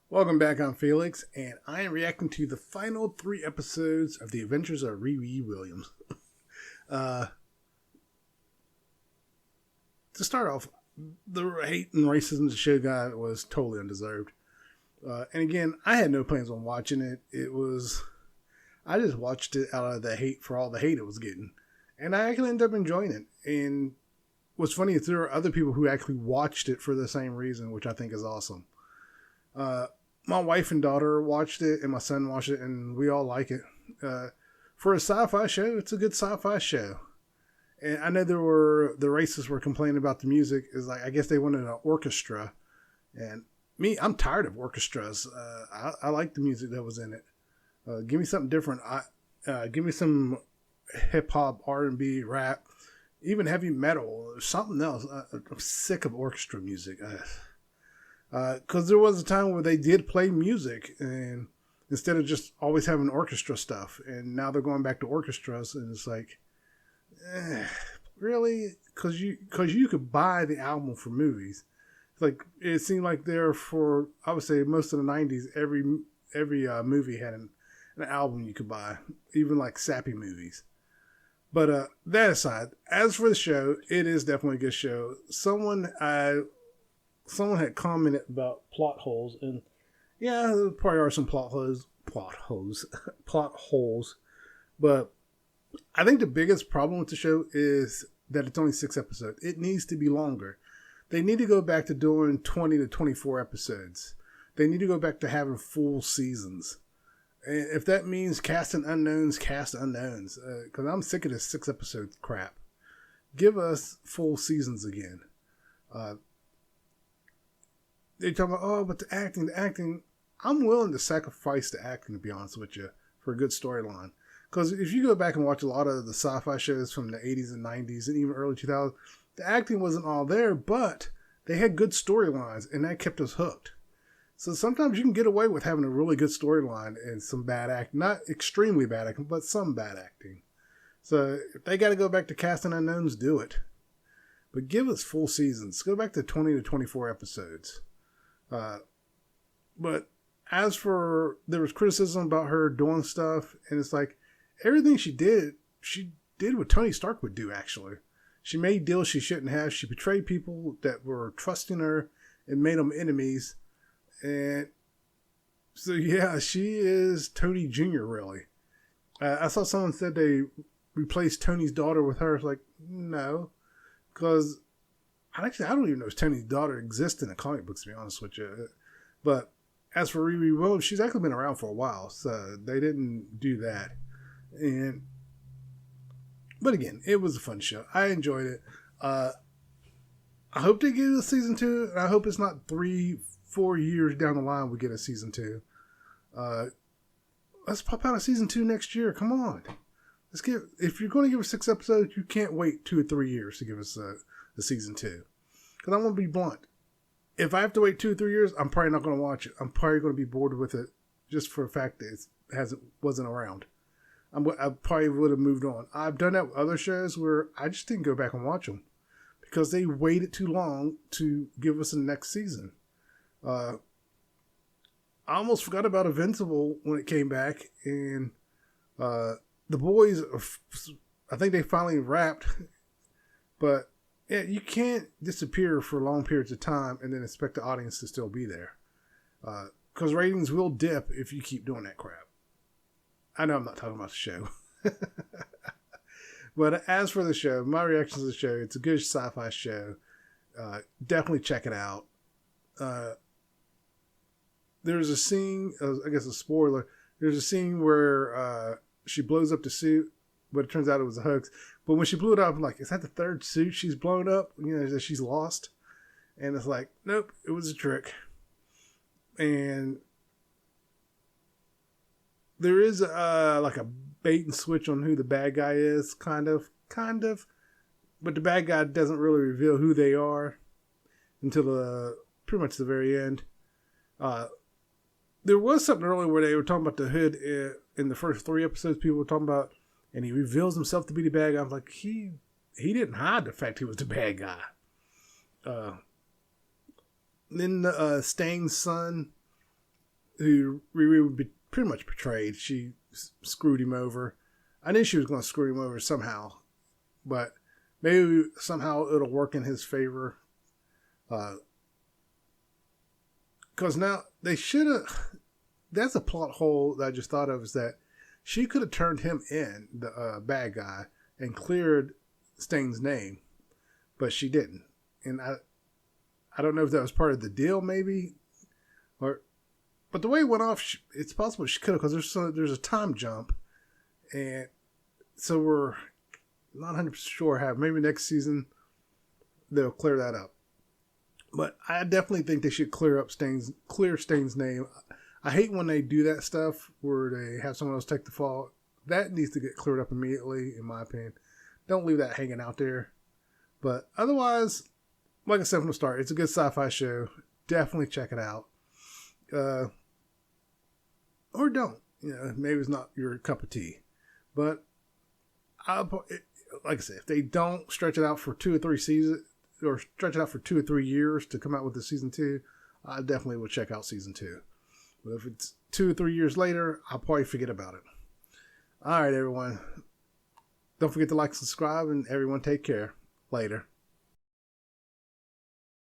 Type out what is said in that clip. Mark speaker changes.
Speaker 1: Welcome back, I'm Felix, and I am reacting to the final 3 episodes of The Adventures of Riri Williams. uh, to start off, the hate and racism the show got was totally undeserved. And again, I had no plans on watching it. I just watched it out of the hate for all the hate it was getting. And I actually ended up enjoying it. And what's funny is there are other people who actually watched it for the same reason, which I think is awesome. My wife and daughter watched it, and my son watched it, and we all like it. For a sci-fi show, it's a good sci-fi show. And I know the racists were complaining about the music. Is like, I guess they wanted an orchestra, and me, I'm tired of orchestras. I like the music that was in it. Give me something different. Give me some hip hop, R&B, rap, even heavy metal, or something else. I'm sick of orchestra music. Because there was a time where they did play music, and instead of just always having orchestra stuff, and now they're going back to orchestras, and it's like, really? Because you could buy the album for movies. It's like it seemed like there for, I would say, most of the '90s, every movie had an album you could buy, even like sappy movies. But that aside, as for the show, it is definitely a good show. Someone had commented about plot holes, and yeah, there probably are some plot holes. But I think the biggest problem with the show is that it's only 6 episodes. It needs to be longer. They need to go back to doing 20 to 24 episodes. They need to go back to having full seasons. And if that means casting unknowns, cast unknowns. Because I'm sick of this 6 episode crap. Give us full seasons again. They're talking about, oh, but the acting. I'm willing to sacrifice the acting, to be honest with you, for a good storyline. Because if you go back and watch a lot of the sci-fi shows from the 80s and 90s and even early 2000s, the acting wasn't all there, but they had good storylines, and that kept us hooked. So sometimes you can get away with having a really good storyline and some bad acting. Not extremely bad acting, but some bad acting. So if they got to go back to casting unknowns, do it. But give us full seasons. Go back to 20 to 24 episodes. But as for, there was criticism about her doing stuff, and it's like everything she did what Tony Stark would do. Actually, she made deals she shouldn't have. She betrayed people that were trusting her and made them enemies. And so yeah, she is Tony Jr. really. I saw someone said they replaced Tony's daughter with her. It's like, no, because I don't even know if Tony's daughter exists in the comic books, to be honest with you. But as for Riri Williams, she's actually been around for a while, so they didn't do that. But again, it was a fun show. I enjoyed it. I hope they get a season 2, and I hope it's not 3-4 years down the line we get a season 2. Let's pop out a season 2 next year. Come on. If you're going to give us 6 episodes, you can't wait 2 or 3 years to give us the season 2. Because I want to be blunt. If I have to wait 2 or 3 years, I'm probably not going to watch it. I'm probably going to be bored with it just for the fact that it wasn't around. I probably would have moved on. I've done that with other shows where I just didn't go back and watch them because they waited too long to give us the next season. I almost forgot about Invincible when it came back, and The Boys, I think they finally wrapped, but yeah, you can't disappear for long periods of time and then expect the audience to still be there. Because ratings will dip if you keep doing that crap. I know I'm not talking about the show. But as for the show, my reaction to the show, it's a good sci-fi show. Definitely check it out. There's a scene, I guess a spoiler, there's a scene where she blows up the suit, but it turns out it was a hoax. But when she blew it up, I'm like, is that the 3rd suit she's blown up? You know, that she's lost? And it's like, nope, it was a trick. And there is like a bait and switch on who the bad guy is, kind of. But the bad guy doesn't really reveal who they are until pretty much the very end. There was something earlier where they were talking about the Hood in the first 3 episodes. People were talking about, and he reveals himself to be the bad guy. I'm like, he didn't hide the fact he was the bad guy. Then Stane's son who Riri would be pretty much betrayed. She screwed him over. I knew she was going to screw him over somehow, but maybe somehow it'll work in his favor. Because now they should have. That's a plot hole that I just thought of, is that she could have turned him in, the bad guy, and cleared Stane's name, but she didn't. And I don't know if that was part of the deal, maybe, but the way it went off, it's possible she could have, because there's a time jump, and so we're not 100% sure how. Maybe next season they'll clear that up. But I definitely think they should clear Stane's name. I hate when they do that stuff where they have someone else take the fall. That needs to get cleared up immediately, in my opinion. Don't leave that hanging out there. But otherwise, like I said from the start, it's a good sci-fi show. Definitely check it out. Or don't. Maybe it's not your cup of tea. But like I said, if they don't stretch it out for 2 or 3 seasons, or stretch it out for 2 or 3 years to come out with the season 2, I definitely would check out season 2. But if it's 2 or 3 years later, I'll probably forget about it. All right, everyone. Don't forget to like, subscribe, and everyone take care. Later.